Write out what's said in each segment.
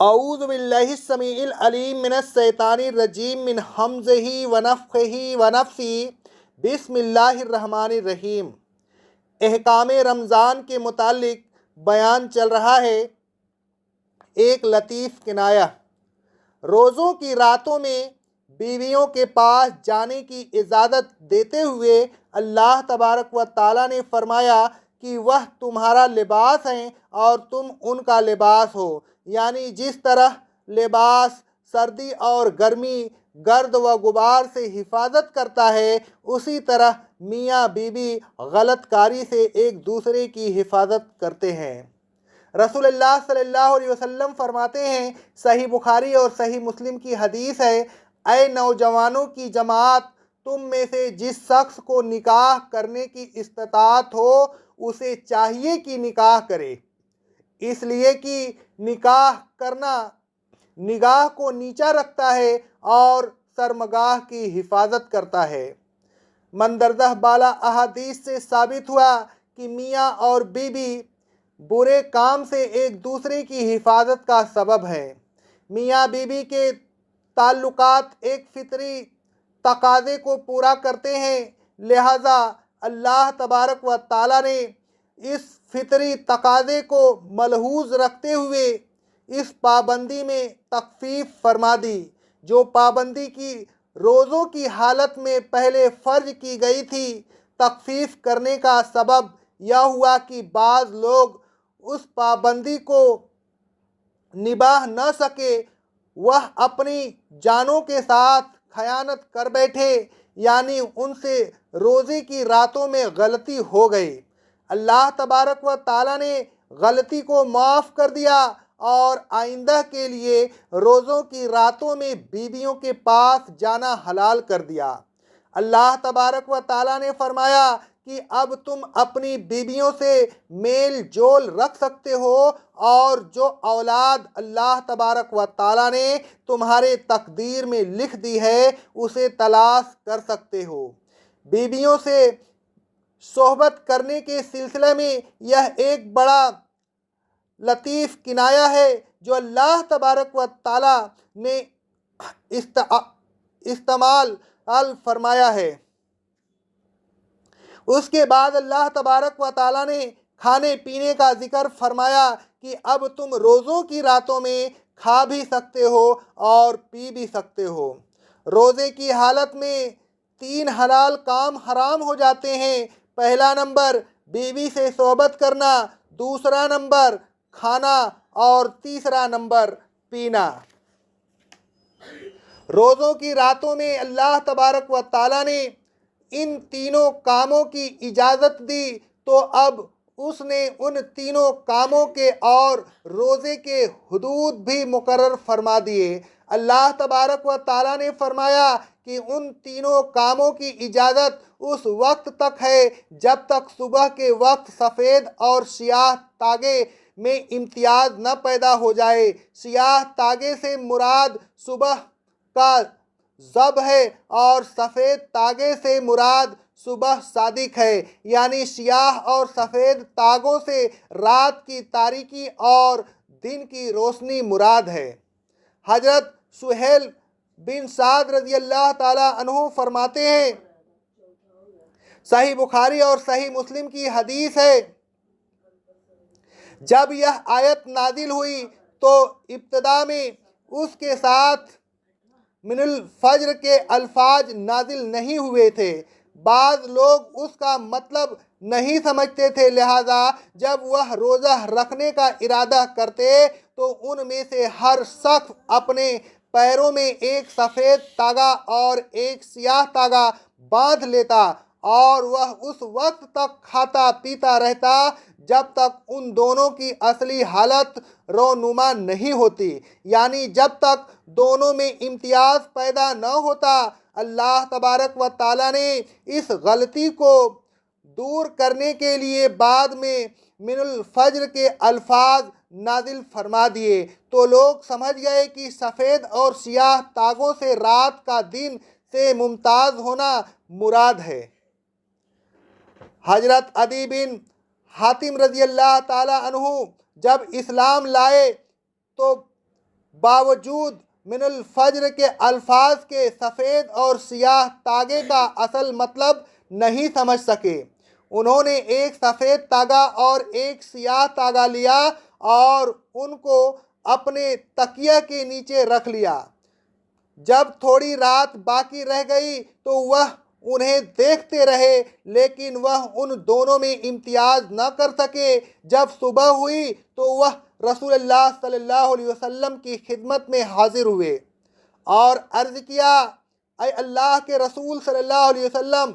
औज़ु बिल्लाहि समीइल अलीम मिनश शैतानिर रजीम मिन हमज़िही व नफ़्ख़िही व नफ़्सिही बिस्मिल्लाहिर रहमानिर रहीम। अहकाम रमज़ान के मुतालिक बयान चल रहा है। एक लतीफ़ किनाया। रोज़ों की रातों में बीवियों के पास जाने की इजाज़त देते हुए अल्लाह तबारक व ताला ने फरमाया कि वह तुम्हारा लिबास हैं और तुम उनका लिबास हो। यानी जिस तरह लिबास सर्दी और गर्मी, गर्द व गुबार से हिफाजत करता है, उसी तरह मियाँ बीवी गलतकारी से एक दूसरे की हिफाजत करते हैं। रसूलुल्लाह सल्लल्लाहु अलैहि वसल्लम फरमाते हैं, सही बुखारी और सही मुस्लिम की हदीस है, ऐ नौजवानों की जमात, तुम में से जिस शख्स को निकाह करने की इस्तात हो उसे चाहिए कि निकाह करे, इसलिए कि निकाह करना निगाह को नीचा रखता है और शर्मगाह की हिफाजत करता है। मंदरजा बाला अहादीस से साबित हुआ कि मियाँ और बीवी बुरे काम से एक दूसरे की हिफाजत का सबब है। मियाँ बीवी के ताल्लुकात एक फितरी तकाज़े को पूरा करते हैं, लिहाजा अल्लाह तबारक व ताला ने इस फितरी तकाज़े को मलहूज़ रखते हुए इस पाबंदी में तख़फ़ीफ़ फरमा दी। जो पाबंदी की रोज़ों की हालत में पहले फ़र्ज की गई थी, तख़फ़ीफ़ करने का सबब यह हुआ कि बाज़ लोग उस पाबंदी को निभा न सके, वह अपनी जानों के साथ खयानत कर बैठे, यानी उनसे रोज़े की रातों में गलती हो गई। अल्लाह तबारक व ताला ने गलती को माफ़ कर दिया और आइंदा के लिए रोज़ों की रातों में बीवियों के पास जाना हलाल कर दिया। अल्लाह तबारक व ताला ने फरमाया कि अब तुम अपनी बीवियों से मेल जोल रख सकते हो और जो औलाद अल्लाह तबारक व ताला ने तुम्हारे तकदीर में लिख दी है उसे तलाश कर सकते हो। बीवियों से सोहबत करने के सिलसिले में यह एक बड़ा लतीफ़ किनाया है जो अल्लाह तबारक व ताला ने इस्तेमाल फरमाया है। उसके बाद अल्लाह तबारक व ताला ने खाने पीने का जिक्र फरमाया कि अब तुम रोज़ों की रातों में खा भी सकते हो और पी भी सकते हो। रोज़े की हालत में 3 हलाल काम हराम हो जाते हैं। पहला नंबर बीवी से सोहबत करना, दूसरा नंबर खाना और तीसरा नंबर पीना। रोज़ों की रातों में अल्लाह तबारक व ताला ने इन तीनों कामों की इजाज़त दी, तो अब उसने उन तीनों कामों के और रोज़े के हुदूद भी मुकर्रर फरमा दिए। अल्लाह तबारक व ताला ने फरमाया कि उन तीनों कामों की इजाज़त उस वक्त तक है जब तक सुबह के वक्त सफ़ेद और सियाह तागे में इम्तियाज़ न पैदा हो जाए। सियाह तागे से मुराद सुबह का ज़ब है और सफ़ेद तागे से मुराद सुबह सादिक है, यानी सियाह और सफ़ेद तागों से रात की तारीकी और दिन की रोशनी मुराद है। हज़रत सुहेल बिन साद रज़ी अल्लाह ताला अन्हु फरमाते हैं, सही बुखारी और सही मुस्लिम की हदीस है, जब यह आयत नाजिल हुई तो इब्तिदा में उसके साथ मिनुल फज्र के अल्फाज नाजिल नहीं हुए थे। बाज़ लोग उसका मतलब नहीं समझते थे, लिहाजा जब वह रोज़ा रखने का इरादा करते तो उनमें से हर शख्स अपने पैरों में एक सफ़ेद तागा और एक सियाह तागा बांध लेता और वह उस वक्त तक खाता पीता रहता जब तक उन दोनों की असली हालत रोनुमा नहीं होती, यानी जब तक दोनों में इम्तियाज़ पैदा न होता। अल्लाह तबारक व ताला ने इस गलती को दूर करने के लिए बाद में मिनुल फज्र के अल्फाज नाजिल फरमा दिए, तो लोग समझ गए कि सफ़ेद और सियाह तागों से रात का दिन से मुमताज़ होना मुराद है। हजरत अदी बिन हातिम रज़ी अल्लाह ताला अन्हु जब इस्लाम लाए तो बावजूद मिनल फज्र के अल्फाज के सफ़ेद और सियाह तागे का असल मतलब नहीं समझ सके। उन्होंने एक सफ़ेद तागा और एक सियाह तागा लिया और उनको अपने तकिया के नीचे रख लिया। जब थोड़ी रात बाकी रह गई तो वह उन्हें देखते रहे, लेकिन वह उन दोनों में इम्तियाज़ न कर सके। जब सुबह हुई तो वह रसूलुल्लाह सल्लल्लाहु अलैहि वसल्लम की खिदमत में हाजिर हुए और अर्ज़ किया, ऐ अल्लाह के रसूल सल्लल्लाहु अलैहि वसल्लम,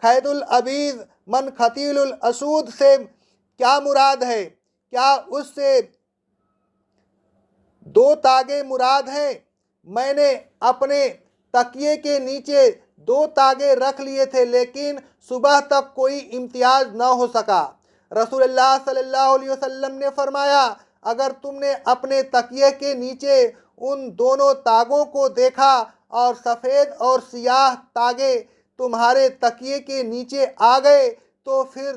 खैदुल अबीज़ मन खतीलुल असूद से क्या मुराद है? क्या उससे दो तागे मुराद हैं? मैंने अपने तकिए के नीचे दो तागे रख लिए थे, लेकिन सुबह तक कोई इम्तियाज़ न हो सका। रसूलुल्लाह सल्लल्लाहु अलैहि वसल्लम ने फरमाया, अगर तुमने अपने तकिए के नीचे उन दोनों तागों को देखा और सफ़ेद और सियाह तागे तुम्हारे तकिए के नीचे आ गए तो फिर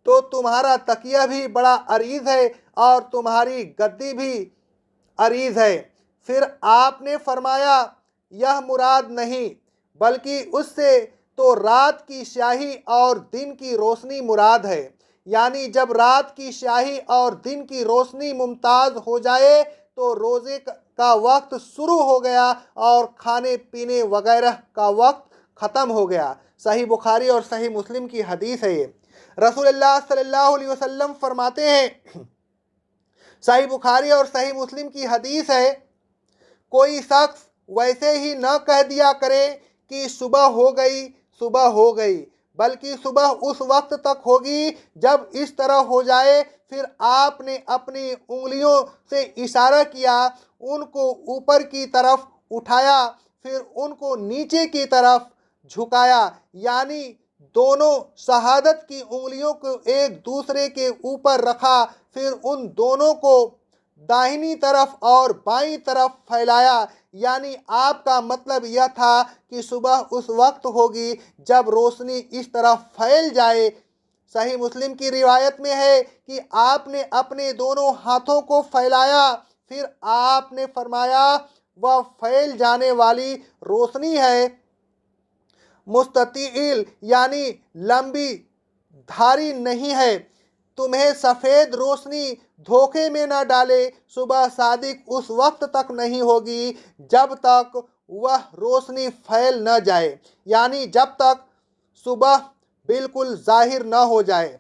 तो तुम्हारा तकिया भी बड़ा अरीज़ है और तुम्हारी गद्दी भी अरीज़ है। फिर आपने फरमाया, यह मुराद नहीं, बल्कि उससे तो रात की स्याही और दिन की रोशनी मुराद है। यानी जब रात की स्याही और दिन की रोशनी मुमताज़ हो जाए तो रोज़े का वक्त शुरू हो गया और खाने पीने वगैरह का वक्त ख़त्म हो गया। सही बुखारी और सही मुस्लिम की हदीस है ये। रसूलुल्लाह सल्लल्लाहु अलैहि वसल्लम फरमाते हैं, सही बुखारी और सही मुस्लिम की हदीस है, कोई शख्स वैसे ही न कह दिया करे कि सुबह हो गई, सुबह हो गई, बल्कि सुबह उस वक्त तक होगी जब इस तरह हो जाए। फिर आपने अपनी उंगलियों से इशारा किया, उनको ऊपर की तरफ उठाया, फिर उनको नीचे की तरफ झुकाया, यानी दोनों शहादत की उंगलियों को एक दूसरे के ऊपर रखा, फिर उन दोनों को दाहिनी तरफ और बाईं तरफ फैलाया। यानी आपका मतलब यह था कि सुबह उस वक्त होगी जब रोशनी इस तरफ फैल जाए। सही मुस्लिम की रिवायत में है कि आपने अपने दोनों हाथों को फैलाया, फिर आपने फरमाया, वह फैल जाने वाली रोशनी है, मुस्ततील यानी लंबी धारी नहीं है। तुम्हें सफ़ेद रोशनी धोखे में न डाले। सुबह सादिक उस वक्त तक नहीं होगी जब तक वह रोशनी फैल न जाए, यानी जब तक सुबह बिल्कुल जाहिर न हो जाए।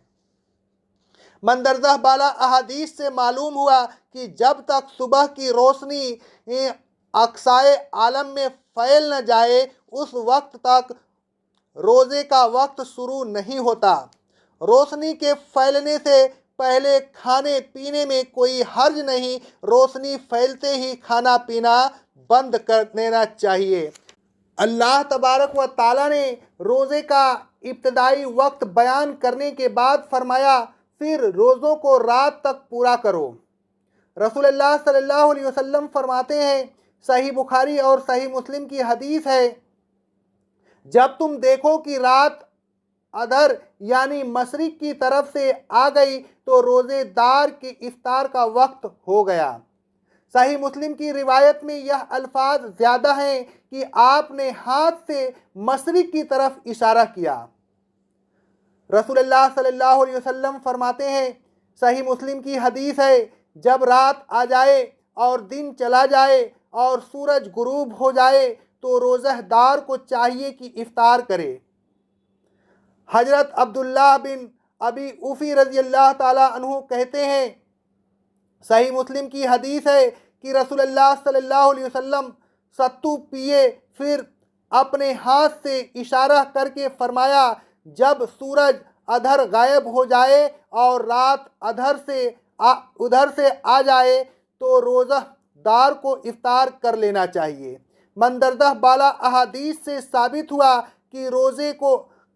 मंदरजा बाला अहादीस से मालूम हुआ कि जब तक सुबह की रोशनी अक्साए आलम में फैल न जाए उस वक्त तक रोज़े का वक्त शुरू नहीं होता। रोशनी के फैलने से पहले खाने पीने में कोई हर्ज नहीं, रोशनी फैलते ही खाना पीना बंद कर देना चाहिए। अल्लाह तबारक व ताला ने रोज़े का इब्तदाई वक्त बयान करने के बाद फरमाया, फिर रोज़ों को रात तक पूरा करो। रसूलुल्लाह सल्लल्लाहु अलैहि वसल्लम फरमाते हैं, सही बुखारी और सही मुस्लिम की हदीस है, जब तुम देखो कि रात अधर यानी मशरिक की तरफ से आ गई तो रोज़ेदार के इफ्तार का वक्त हो गया। सही मुस्लिम की रिवायत में यह अल्फाज ज़्यादा हैं कि आपने हाथ से मशरिक की तरफ इशारा किया। रसूलुल्लाह सल्लल्लाहु अलैहि वसल्लम फरमाते हैं, सही मुस्लिम की हदीस है, जब रात आ जाए और दिन चला जाए और सूरज गुरूब हो जाए तो रोज़हदार को चाहिए कि इफ्तार करे। हजरत अब्दुल्लाह बिन अबी उफ़ी रज़ी अल्लाह ताला अन्हु कहते हैं, सही मुस्लिम की हदीस है कि रसूलुल्लाह सल्लल्लाहु अलैहि वसल्लम सत्तू पिए, फिर अपने हाथ से इशारा करके फरमाया, जब सूरज अधर गायब हो जाए और रात उधर से आ जाए तो रोज़ादार को इफ्तार कर लेना चाहिए। मंदरजा बाला अहादीस से साबित हुआ कि रोज़े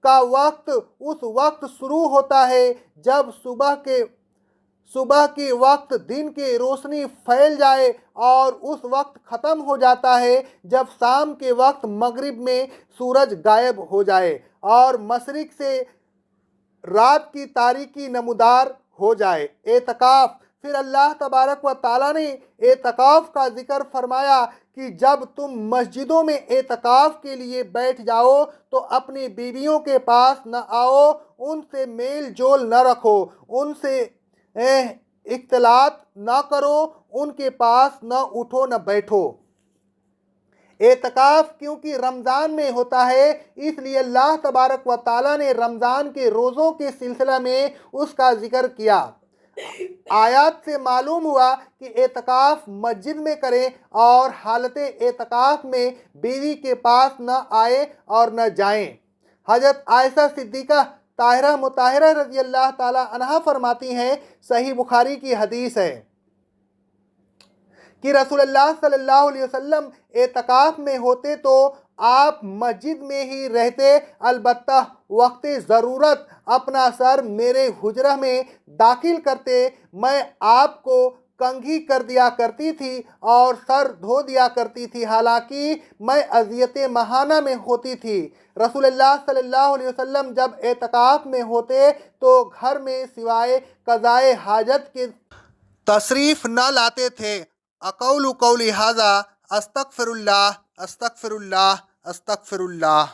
का वक्त उस वक्त शुरू होता है जब सुबह के वक्त दिन की रोशनी फैल जाए और उस वक्त ख़त्म हो जाता है जब शाम के वक्त मगरिब में सूरज गायब हो जाए और मशरिक से रात की तारीकी नमूदार हो जाए। एतकाफ़ फिर अल्लाह तबारक व ताला ने एतकाफ़ का ज़िक्र फरमाया कि जब तुम मस्जिदों में एतकाफ़ के लिए बैठ जाओ तो अपनी बीवियों के पास न आओ, उनसे मेल जोल न रखो, उनसे इख्तिलात न करो, उनके पास न उठो न बैठो। एतकाफ़ क्योंकि रमज़ान में होता है, इसलिए अल्लाह तबारक व ताला ने रमज़ान के रोज़ों के सिलसिला में उसका ज़िक्र किया। आयत से मालूम हुआ कि एतकाफ़ मस्जिद में करें और हालत एतकाफ़ में बीवी के पास न आए और न जाएं। हज़रत आयशा सिद्दीक़ा ताहिरा मुताहिरा रज़ी अल्लाह ताला अन्हा फरमाती हैं, सही बुखारी की हदीस है कि रसूलुल्लाह सल्लल्लाहु अलैहि वसल्लम एतकाफ़ में होते तो आप मस्जिद में ही रहते, अलबत्ता वक्त ज़रूरत अपना सर मेरे हुजरा में दाखिल करते, मैं आपको कंघी कर दिया करती थी और सर धो दिया करती थी, हालांकि मैं अज़ियत महाना में होती थी। रसूलुल्लाह सल्लल्लाहु अलैहि वसल्लम जब एतकाफ़ में होते तो घर में सिवाय क़ज़ाए हाजत के तशरीफ़ न लाते थे। अक़ौलु क़ौली हाज़ा अस्तग़फ़िरुल्लाह अस्तग़फ़िरुल्लाह अस्तग़फ़िरुल्लाह।